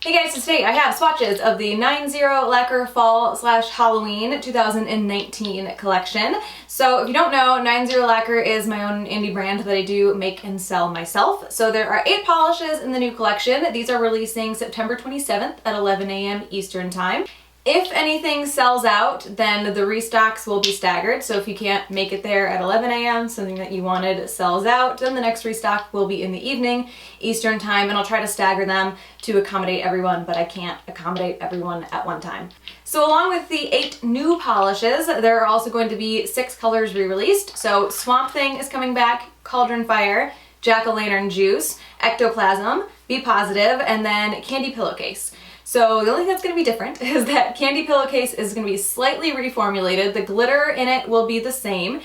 Hey guys, so today I have swatches of the 9-0 Lacquer Fall / Halloween 2019 collection. So if you don't know, 9-0 Lacquer is my own indie brand that I do make and sell myself. So there are 8 polishes in the new collection. These are releasing September 27th at 11 a.m. Eastern Time. If anything sells out, then the restocks will be staggered. So if you can't make it there at 11 a.m., something that you wanted sells out, then the next restock will be in the evening, Eastern Time, and I'll try to stagger them to accommodate everyone, but I can't accommodate everyone at one time. So along with the 8 new polishes, there are also going to be 6 colors re-released. So Swamp Thing is coming back, Cauldron Fire, Jack-o'-lantern Juice, Ectoplasm, Be Positive, and then Candy Pillowcase. So the only thing that's going to be different is that Candy Pillowcase is going to be slightly reformulated. The glitter in it will be the same,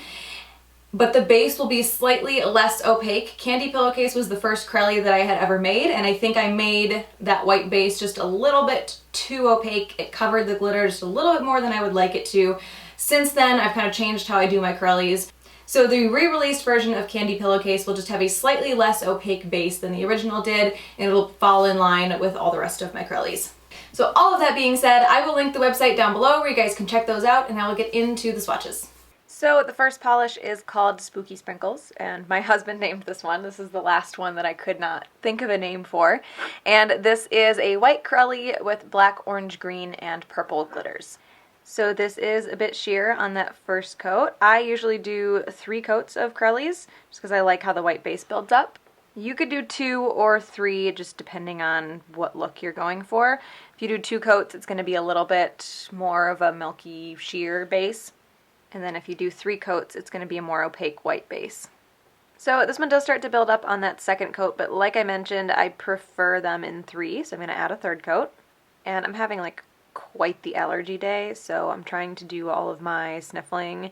but the base will be slightly less opaque. Candy Pillowcase was the first Korres that I had ever made, and I think I made that white base just a little bit too opaque. It covered the glitter just a little bit more than I would like it to. Since then, I've kind of changed how I do my Korres. So the re-released version of Candy Pillowcase will just have a slightly less opaque base than the original did, and it'll fall in line with all the rest of my Korres. So all of that being said, I will link the website down below where you guys can check those out, and I will get into the swatches. So the first polish is called Spooky Sprinkles, and my husband named this one. This is the last one that I could not think of a name for. And this is a white Korres with black, orange, green, and purple glitters. So this is a bit sheer on that first coat. I usually do 3 coats of Korres just because I like how the white base builds up. You could do 2 or 3 just depending on what look you're going for. If you do 2 coats, it's going to be a little bit more of a milky sheer base. And then if you do 3 coats, it's going to be a more opaque white base. So this one does start to build up on that second coat, but like I mentioned, I prefer them in 3, so I'm going to add a 3rd coat. And I'm having like quite the allergy day, so I'm trying to do all of my sniffling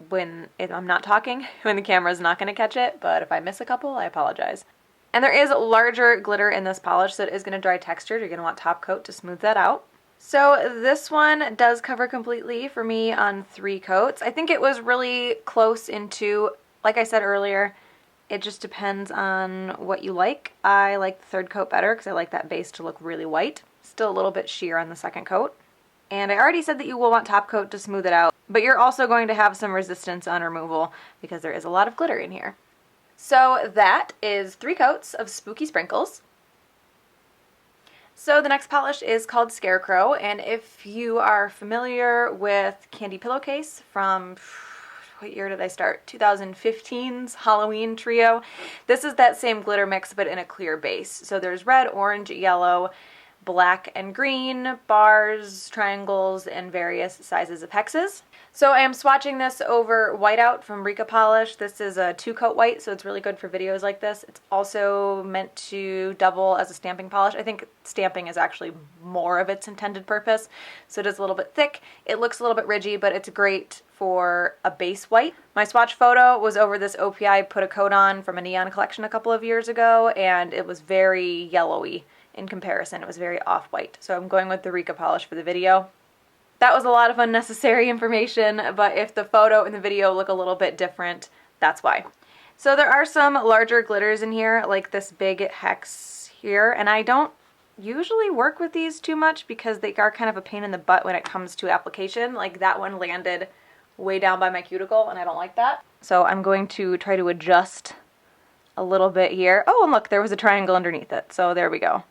when I'm not talking, when the camera's not going to catch it, but if I miss a couple, I apologize. And there is larger glitter in this polish, so it is going to dry textured. You're going to want top coat to smooth that out. So this one does cover completely for me on 3 coats. I think it was really close in 2. Like I said earlier, it just depends on what you like. I like the 3rd coat better because I like that base to look really white. Still a little bit sheer on the 2nd coat. And I already said that you will want top coat to smooth it out, but you're also going to have some resistance on removal because there is a lot of glitter in here. So that is 3 coats of Spooky Sprinkles. So the next polish is called Scarecrow, and if you are familiar with Candy Pillowcase from, what year did I start? 2015's Halloween trio. This is that same glitter mix but in a clear base. So there's red, orange, yellow, black and green, bars, triangles, and various sizes of hexes. So I am swatching this over Whiteout from Rika Polish. This is a 2-coat white, so it's really good for videos like this. It's also meant to double as a stamping polish. I think stamping is actually more of its intended purpose. So it is a little bit thick. It looks a little bit ridgy, but it's great for a base white. My swatch photo was over this OPI Put a Coat On from a neon collection a couple of years ago, and it was very yellowy. In comparison, it was very off-white. So I'm going with the Rika polish for the video. That was a lot of unnecessary information, but if the photo and the video look a little bit different, that's why. So there are some larger glitters in here, like this big hex here, and I don't usually work with these too much because they are kind of a pain in the butt when it comes to application. Like that one landed way down by my cuticle, and I don't like that. So I'm going to try to adjust a little bit here. Oh, and look, there was a triangle underneath it, so there we go.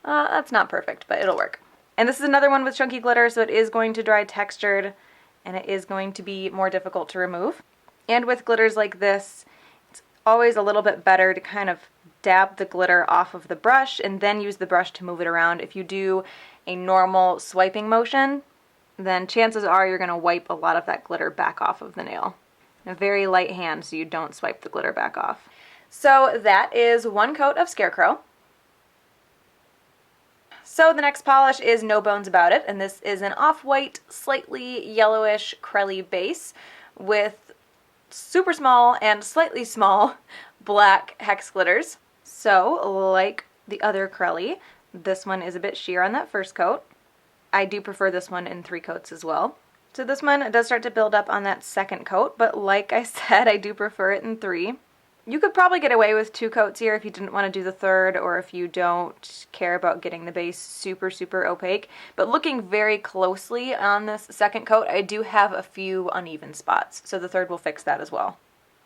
That's not perfect, but it'll work. And this is another one with chunky glitter, so it is going to dry textured, and it is going to be more difficult to remove. And with glitters like this, it's always a little bit better to kind of dab the glitter off of the brush and then use the brush to move it around. If you do a normal swiping motion, then chances are you're going to wipe a lot of that glitter back off of the nail. A very light hand so you don't swipe the glitter back off. So that is 1 coat of Scarecrow. So the next polish is No Bones About It, and this is an off-white, slightly yellowish Korres base with super small and slightly small black hex glitters. So, like the other Korres, this one is a bit sheer on that first coat. I do prefer this one in 3 coats as well. So this one does start to build up on that second coat, but like I said, I do prefer it in 3. You could probably get away with 2 coats here if you didn't want to do the third, or if you don't care about getting the base super, super opaque. But looking very closely on this second coat, I do have a few uneven spots, so the third will fix that as well.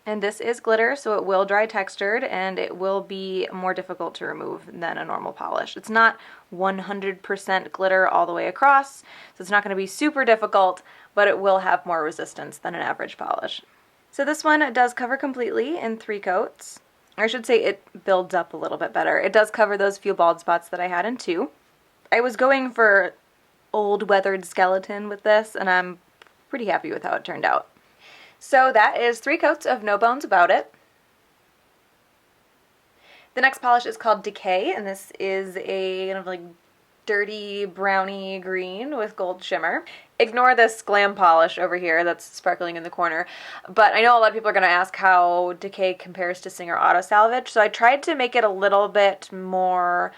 And this is glitter, so it will dry textured, and it will be more difficult to remove than a normal polish. It's not 100% glitter all the way across, so it's not going to be super difficult, but it will have more resistance than an average polish. So this one does cover completely in 3 coats. I should say it builds up a little bit better. It does cover those few bald spots that I had in 2. I was going for old weathered skeleton with this, and I'm pretty happy with how it turned out. So that is 3 coats of No Bones About It. The next polish is called Decay, and this is a kind of like dirty brownie green with gold shimmer. Ignore this glam polish over here that's sparkling in the corner, but I know a lot of people are going to ask how Decay compares to Singer Auto Salvage, so I tried to make it a little bit more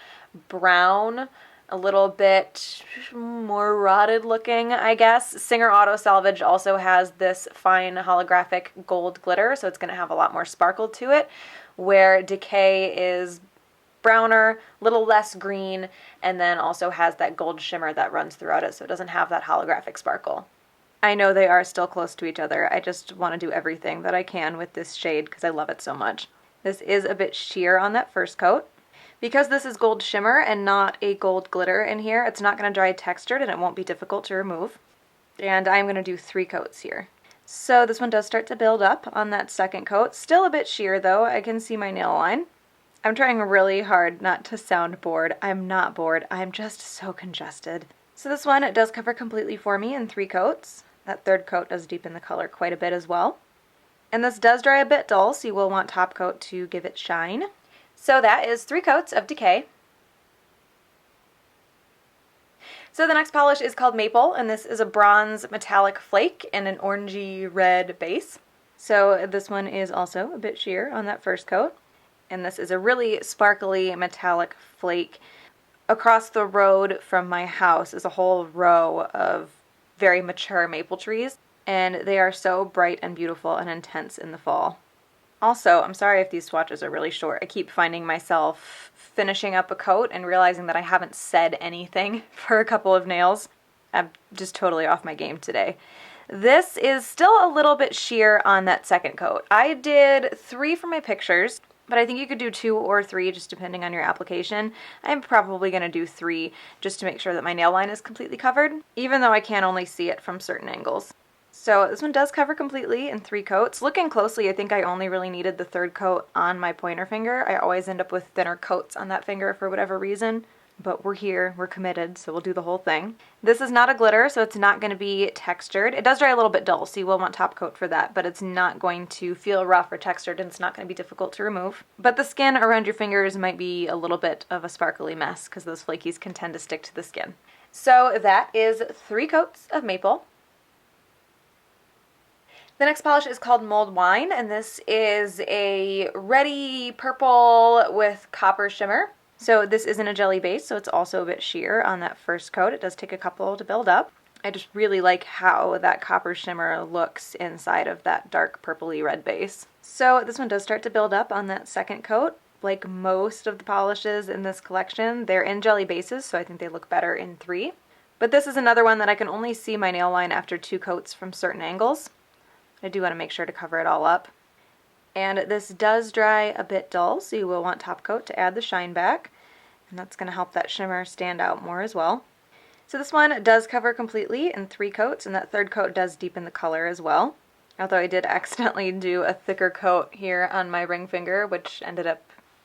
brown, a little bit more rotted looking, I guess. Singer Auto Salvage also has this fine holographic gold glitter, so it's going to have a lot more sparkle to it, where Decay is browner, a little less green, and then also has that gold shimmer that runs throughout it, so it doesn't have that holographic sparkle. I know they are still close to each other. I just want to do everything that I can with this shade because I love it so much. This is a bit sheer on that first coat. Because this is gold shimmer and not a gold glitter in here, it's not going to dry textured and it won't be difficult to remove. And I'm going to do 3 coats here. So this one does start to build up on that second coat. Still a bit sheer though. I can see my nail line. I'm trying really hard not to sound bored. I'm not bored. I'm just so congested. So this one, it does cover completely for me in 3 coats. That third coat does deepen the color quite a bit as well. And this does dry a bit dull, so you will want top coat to give it shine. So that is 3 coats of Decay. So the next polish is called Maple, and this is a bronze metallic flake and an orangey red base. So this one is also a bit sheer on that first coat. And this is a really sparkly metallic flake. Across the road from my house is a whole row of very mature maple trees, and they are so bright and beautiful and intense in the fall. Also, I'm sorry if these swatches are really short. I keep finding myself finishing up a coat and realizing that I haven't said anything for a couple of nails. I'm just totally off my game today. This is still a little bit sheer on that second coat. I did 3 for my pictures, but I think you could do 2 or 3 just depending on your application. I'm probably going to do 3 just to make sure that my nail line is completely covered, even though I can only see it from certain angles. So this one does cover completely in 3 coats. Looking closely, I think I only really needed the third coat on my pointer finger. I always end up with thinner coats on that finger for whatever reason, but we're here, we're committed, so we'll do the whole thing. This is not a glitter, so it's not going to be textured. It does dry a little bit dull, so you will want top coat for that, but it's not going to feel rough or textured, and it's not going to be difficult to remove. But the skin around your fingers might be a little bit of a sparkly mess, because those flakies can tend to stick to the skin. So that is 3 coats of Maple. The next polish is called Mulled Wine, and this is a reddy purple with copper shimmer. So this isn't a jelly base, so it's also a bit sheer on that first coat. It does take a couple to build up. I just really like how that copper shimmer looks inside of that dark purpley red base. So this one does start to build up on that second coat. Like most of the polishes in this collection, they're in jelly bases, so I think they look better in 3. But this is another one that I can only see my nail line after 2 coats from certain angles. I do want to make sure to cover it all up. And this does dry a bit dull, so you will want top coat to add the shine back. And that's going to help that shimmer stand out more as well. So this one does cover completely in 3 coats, and that third coat does deepen the color as well. Although I did accidentally do a thicker coat here on my ring finger, which ended up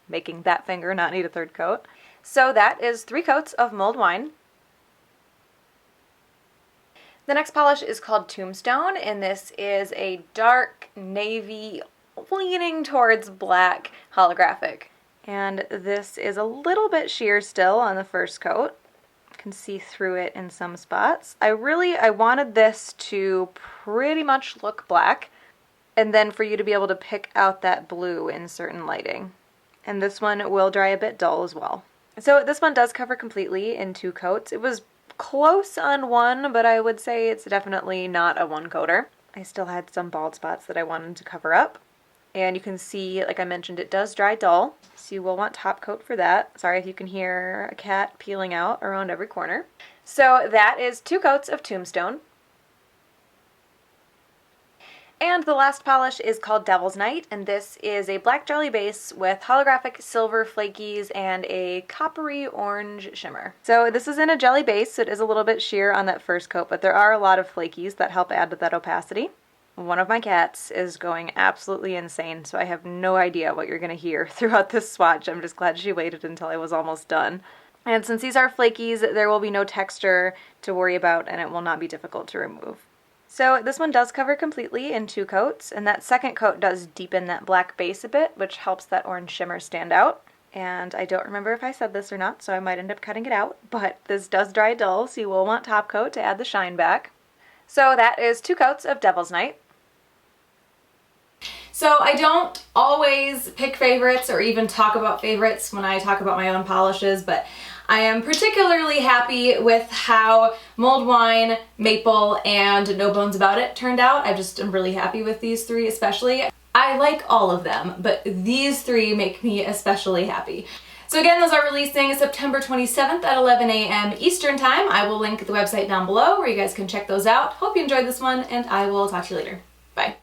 making that finger not need a third coat. So that is 3 coats of Mulled Wine. The next polish is called Tombstone, and this is a dark navy leaning towards black holographic. And this is a little bit sheer still on the first coat. You can see through it in some spots. I wanted this to pretty much look black, and then for you to be able to pick out that blue in certain lighting. And this one will dry a bit dull as well. So this one does cover completely in 2 coats. It was close on 1, but I would say it's definitely not a 1-coater. I still had some bald spots that I wanted to cover up. And you can see, like I mentioned, it does dry dull, so you will want top coat for that. Sorry if you can hear a cat peeling out around every corner. So that is 2 coats of Tombstone. And the last polish is called Devil's Night, and this is a black jelly base with holographic silver flakies and a coppery orange shimmer. So this is in a jelly base, so it is a little bit sheer on that first coat, but there are a lot of flakies that help add to that opacity. One of my cats is going absolutely insane, so I have no idea what you're going to hear throughout this swatch. I'm just glad she waited until I was almost done. And since these are flakies, there will be no texture to worry about, and it will not be difficult to remove. So this one does cover completely in 2 coats, and that second coat does deepen that black base a bit, which helps that orange shimmer stand out. And I don't remember if I said this or not, so I might end up cutting it out, but this does dry dull, so you will want top coat to add the shine back. So that is 2 coats of Devil's Night. So I don't always pick favorites or even talk about favorites when I talk about my own polishes, but I am particularly happy with how Mulled Wine, Maple, and No Bones About It turned out. I just am really happy with these 3 especially. I like all of them, but these 3 make me especially happy. So again, those are releasing September 27th at 11 a.m. Eastern Time. I will link the website down below where you guys can check those out. Hope you enjoyed this one, and I will talk to you later. Bye.